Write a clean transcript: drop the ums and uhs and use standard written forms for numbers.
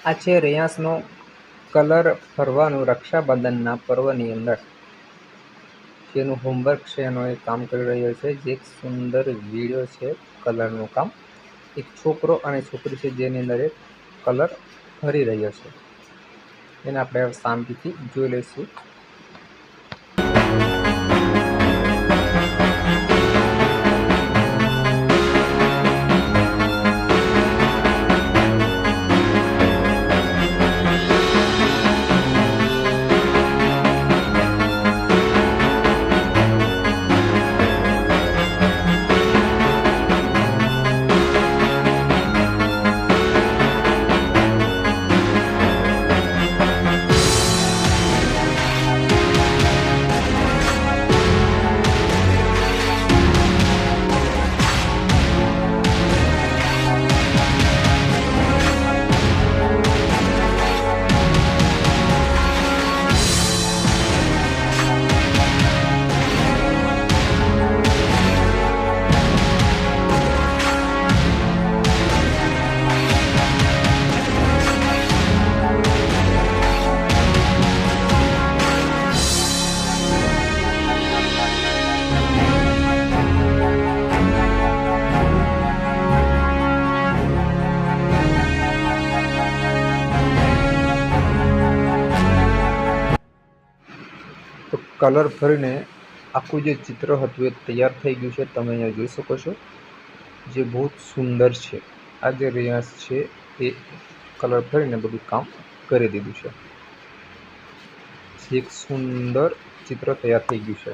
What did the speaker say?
આ છે રેયાસનો કલર ફરવાનું રક્ષાબંધનના પર્વની અંદર જેનું હોમવર્ક છે એનો એ કામ કરી રહ્યો છે, જે એક સુંદર વિડીયો છે કલરનું કામ. એક છોકરો અને છોકરી છે જેની અંદર એક કલર ભરી રહ્યો છે, એને આપણે શાંતિથી જોઈ લઈશું. તો કલર ભરીને આખું જે ચિત્ર હતું એ તૈયાર થઈ ગયું છે. તમે અહીંયા જોઈ શકો છો, જે બહુ સુંદર છે. આ જે રિયાઝ છે એ કલર ભરીને બધું કામ કરી દીધું છે. એક સુંદર ચિત્ર તૈયાર થઈ ગયું છે.